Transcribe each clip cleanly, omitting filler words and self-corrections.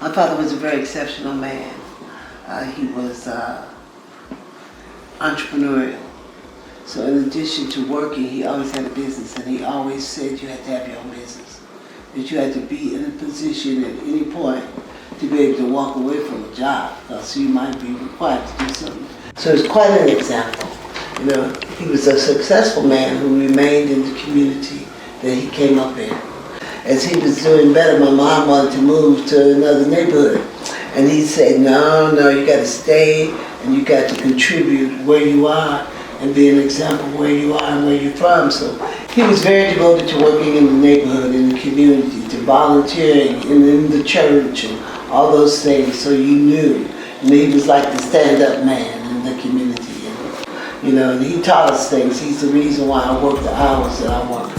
My father was a very exceptional man. He was entrepreneurial. So in addition to working, he always had a business, and he always said you had to have your own business. That you had to be in a position at any point to be able to walk away from a job, because you might be required to do something. So it's quite an example. You know, he was a successful man who remained in the community that he came up in. As he was doing better, my mom wanted to move to another neighborhood. And he said, no, you got to stay and you got to contribute where you are and be an example where you are and where you're from. So he was very devoted to working in the neighborhood, in the community, to volunteering in the church and all those things. So you knew. And he was like the stand-up man in the community. And, you know, and he taught us things. He's the reason why I work the hours that I work.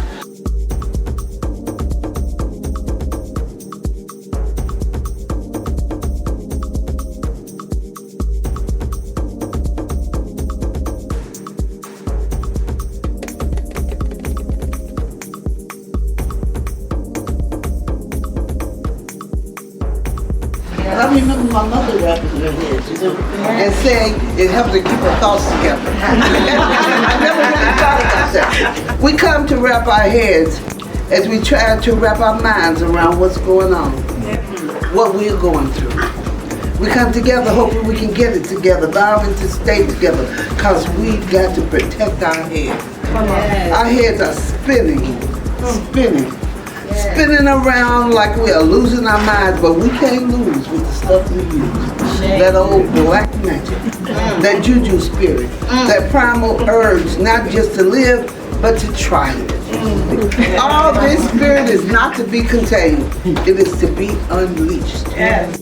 I remember my mother rapping her head, you know, and saying it helped to keep her thoughts together. I never really thought about that. We come to wrap our heads as we try to wrap our minds around what's going on, what we're going through. We come together hoping we can get it together, vowing to stay together, because we've got to protect our heads. Our heads are spinning. Spinning around like we are losing our minds, but we can't lose with the stuff we use. That old black magic, that juju spirit, that primal urge, not just to live, but to try it. All this spirit is not to be contained, it is to be unleashed. Yes.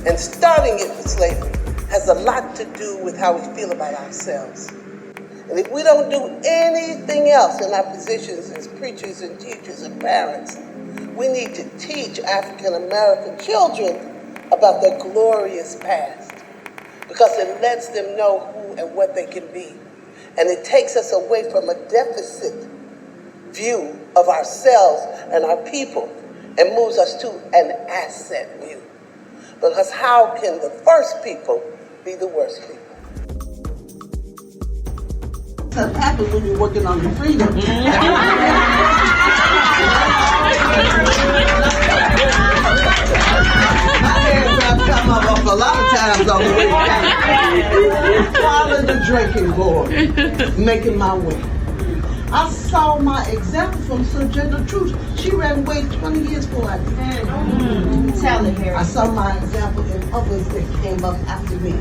And starting it with slavery has a lot to do with how we feel about ourselves. And if we don't do anything else in our positions as preachers and teachers and parents, we need to teach African American children about their glorious past, because it lets them know who and what they can be. And it takes us away from a deficit view of ourselves and our people and moves us to an asset view. Because how can the first people be the worst people? What happens when you're working on your freedom? My hands have come up a lot of times on the way. Following the drinking board, making my way. I saw my example from Sojourner Truth. She ran away 20 years before I did. Tell it, Harry. I saw my example in others that came up after me,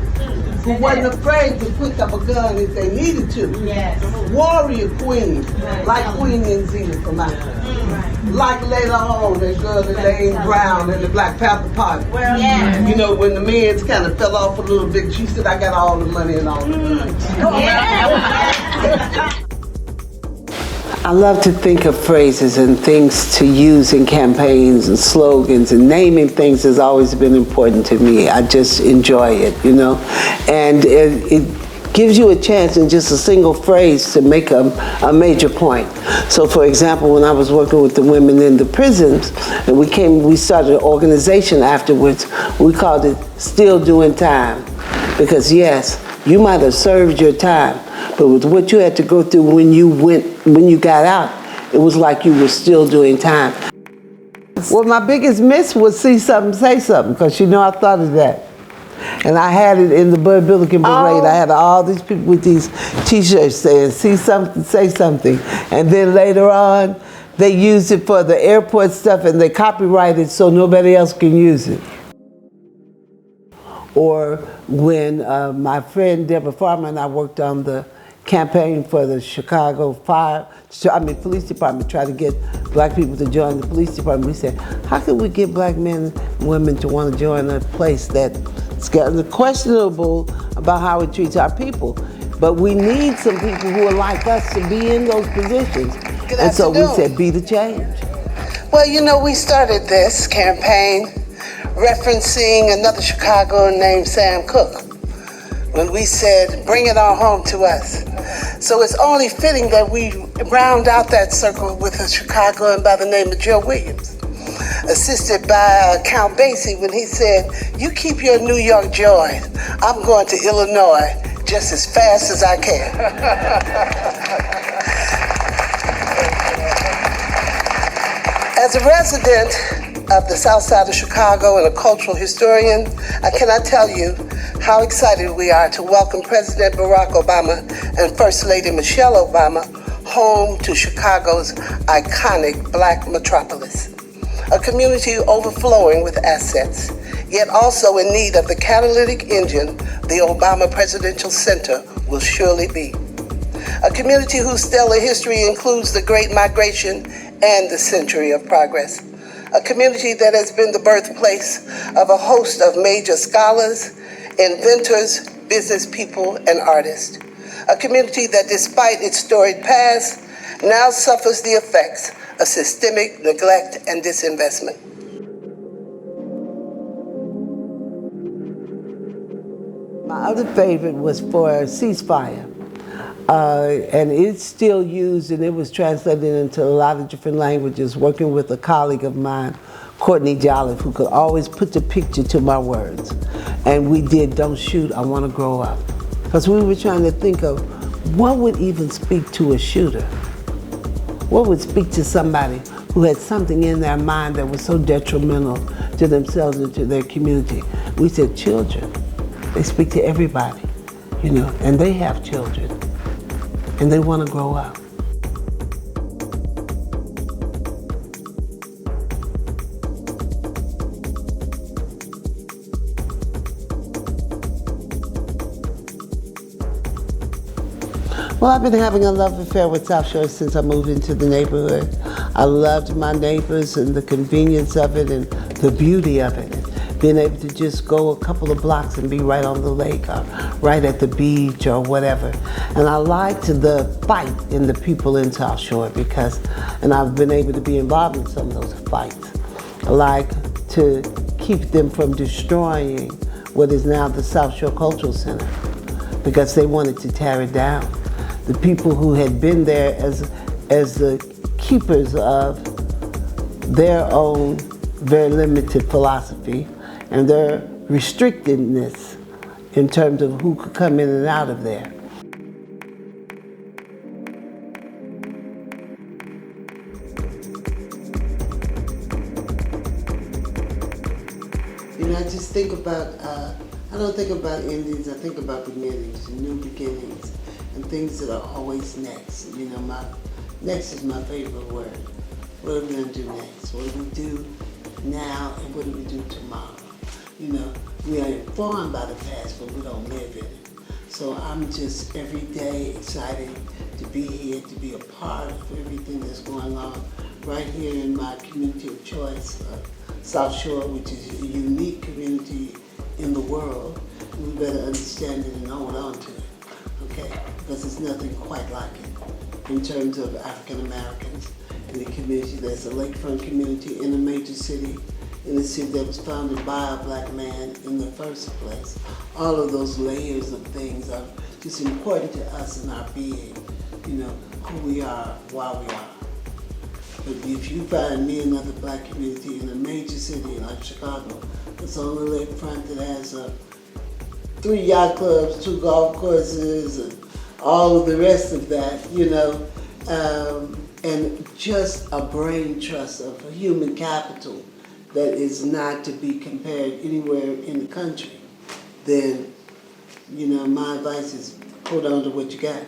who wasn't afraid to pick up a gun if they needed to. Yes. Warrior queens, like Queen Nzina from Africa. Like later on, that girl Elaine Brown in the Black Panther Party. Well, yeah. You know, when the men's kind of fell off a little bit, she said, I got all the money and all the guns. Yeah. I love to think of phrases and things to use in campaigns and slogans, and naming things has always been important to me. I just enjoy it, you know. And gives you a chance in just a single phrase to make a major point. So for example, when I was working with the women in the prisons, and we started an organization afterwards, we called it Still Doing Time. Because yes, you might have served your time, but with what you had to go through when you got out, it was like you were still doing time. Well, my biggest miss was see something, say something, because I thought of that. And I had it in the Bud Billiken Parade. I had all these people with these T-shirts saying, see something, say something. And then later on, they used it for the airport stuff and they copyrighted so nobody else can use it. Or when my friend Deborah Farmer and I worked on the campaign for the Chicago police department, try to get black people to join the police department. We said, how can we get black men and women to want to join a place that's questionable about how it treats our people? But we need some people who are like us to be in those positions. And so we said, be the change. Well, we started this campaign referencing another Chicagoan named Sam Cooke, when we said, bring it on home to us. So it's only fitting that we round out that circle with a Chicagoan by the name of Joe Williams, assisted by Count Basie when he said, you keep your New York joy, I'm going to Illinois just as fast as I can. As a resident of the South Side of Chicago and a cultural historian, I cannot tell you how excited we are to welcome President Barack Obama and First Lady Michelle Obama home to Chicago's iconic Black metropolis. A community overflowing with assets, yet also in need of the catalytic engine the Obama Presidential Center will surely be. A community whose stellar history includes the Great Migration and the Century of Progress. A community that has been the birthplace of a host of major scholars, inventors, business people, and artists. A community that, despite its storied past, now suffers the effects of systemic neglect and disinvestment. My other favorite was for Ceasefire. And it's still used, and it was translated into a lot of different languages, working with a colleague of mine, Courtney Jolliffe, who could always put the picture to my words. And we did Don't Shoot, I Want to Grow Up. Because we were trying to think of what would even speak to a shooter? What would speak to somebody who had something in their mind that was so detrimental to themselves and to their community? We said children. They speak to everybody, and they have children. And they want to grow up. Well, I've been having a love affair with South Shore since I moved into the neighborhood. I loved my neighbors and the convenience of it and the beauty of it. Being able to just go a couple of blocks and be right on the lake or right at the beach or whatever. And I liked the fight in the people in South Shore and I've been able to be involved in some of those fights. I like to keep them from destroying what is now the South Shore Cultural Center because they wanted to tear it down. The people who had been there as the keepers of their own very limited philosophy and their restrictedness in terms of who could come in and out of there. I just think about, I don't think about endings, I think about beginnings, new beginnings, and things that are always next. Next is my favorite word. What are we gonna do next? What do we do now, and what do we do tomorrow? We are informed by the past, but we don't live in it. So I'm just every day excited to be here, to be a part of everything that's going on right here in my community of choice, South Shore, which is a unique community in the world. We better understand it and hold on to it, okay? Because there's nothing quite like it in terms of African Americans in the community. There's a lakefront community in a major city in a city that was founded by a black man in the first place. All of those layers of things are just important to us in our being, you know, who we are, why we are. But if you find me another black community in a major city like Chicago, that's on the lakefront that has 3 yacht clubs, 2 golf courses, and all of the rest of that, you know, and just a brain trust of a human capital that is not to be compared anywhere in the country, then, you know, my advice is hold on to what you got.